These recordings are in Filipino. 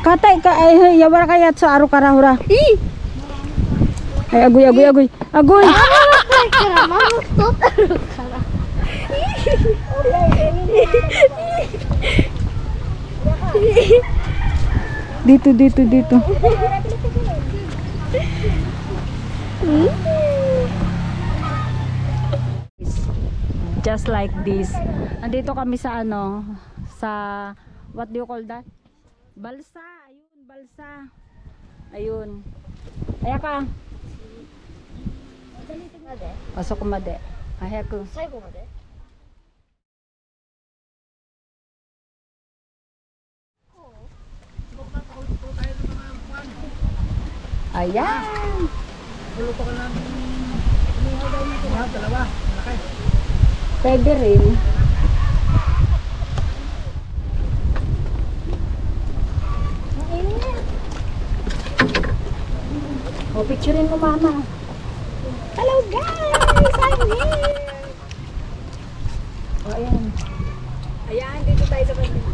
Katay ka ay yawar kayat sa aro karahura. Ay agoy. Dito. Just like this. Andito kami sa ano, sa what do you call that? Balsa. Ayun, balsa. Ayun. Aya ka. Pasok kumade. Aya ko. Ayan. Pwede rin. O, picturein mo mama. Hello guys! I'm here! O, ayan. Ayan, dito tayo sa kanila.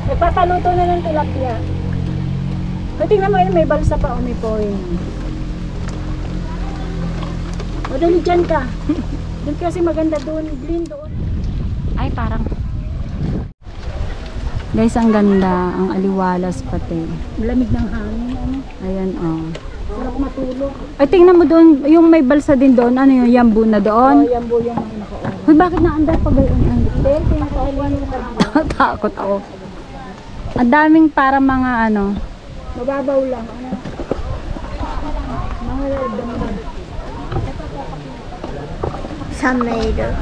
Nagpapaluto na ng tilapia. Tingnan mo yun, may balsa pa o may point. O, dali dyan ka. Doon kasi maganda doon. Green doon. Ay, parang. Guys, ang ganda. Ang aliwalas pati. Malamig ng hangin. Ano? Ayan, o. Sarap matulog. Ay, tingnan mo doon. Yung may balsa din doon. Ano yung yambu na doon? Oo, yambu yung nakaon. Uy, bakit naandar pa gayon? Hindi, tinakawan mo ka. Takot ako. Ang daming para mga ano. Mababaw lang. Mga lalabdan. Sammeiro.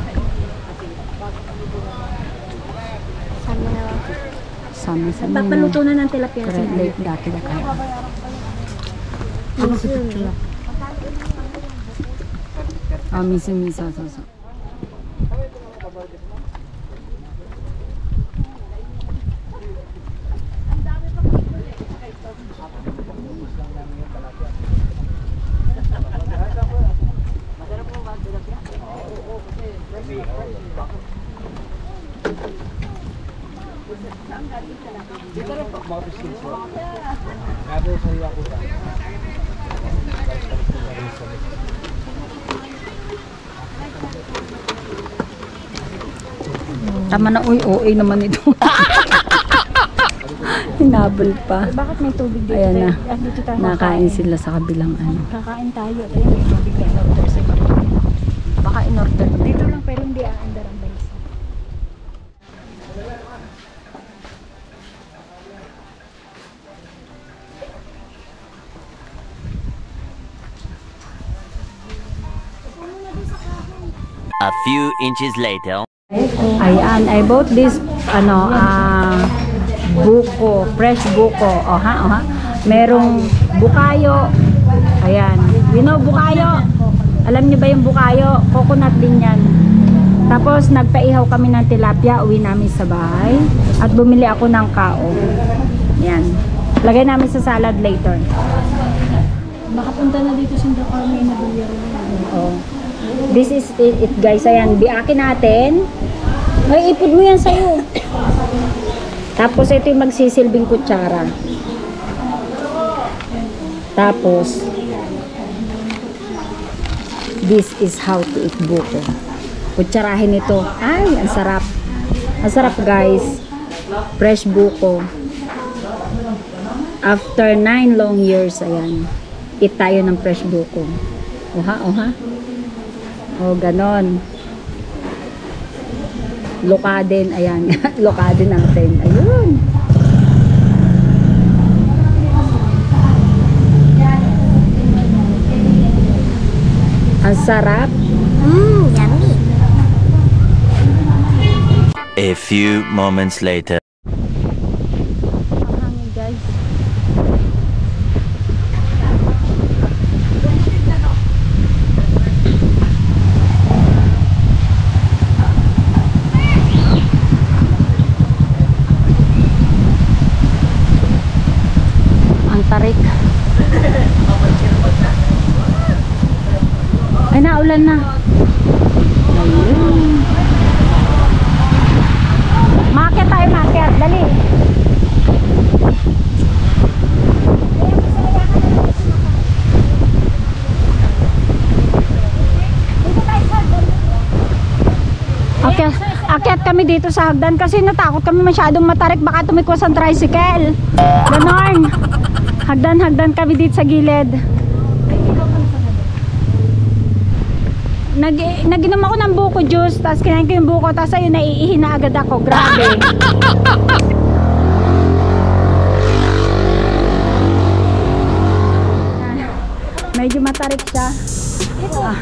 Sami. Papaluto na ng tilapia. Late dati na kaya. Ano si picture? Misa. Tama na, OA naman ito. Hinabol pa. Bakit may tubig dito? Ayan na. Nakain sila sa kabilang ano. Kakain tayo. Ayan, may tubig na in-order sa iba. Baka in-order. Dito lang pero hindi aandar ang balsa. A few inches later. Ayan, I bought this buko, fresh buko. Oha. Merong bukayo. Ayan. You know bukayo? Alam niyo ba yung bukayo? Coconut din yan. Tapos nagpaihaw kami ng tilapia, uwi namin sa bahay. At bumili ako ng kao. Yan. Lagay namin sa salad later. Makapunta na dito si Doc Carmen na bulyero. Oh. This is it guys. Ayan, biakin natin. Ay, ipod mo yan sa'yo. Tapos ito yung magsisilbing kutsara. Tapos this is how to eat buko. Kutsarahin ito. Ay, ang sarap. Ang sarap guys. Fresh buko. After 9 long years, ayan. Eat tayo ng fresh buko. Oha. O, ganon. Lokadin, ayan. Lokadin natin. Ayun. Ang sarap. Yummy. A few moments later. Ang hangin guys. Tarik. Ay, naulan na. Ayun. Akyat kami dito sa hagdan kasi natakot kami masyadong matarik, baka tumikwas ang tricycle. Ganon. Hagdan kami dito sa gilid. Naginom ako ng buko juice, tapos kinain ko yung buko, tapos ayun, naiihi na agad ako. Grabe. Medyo matarik siya. Ah.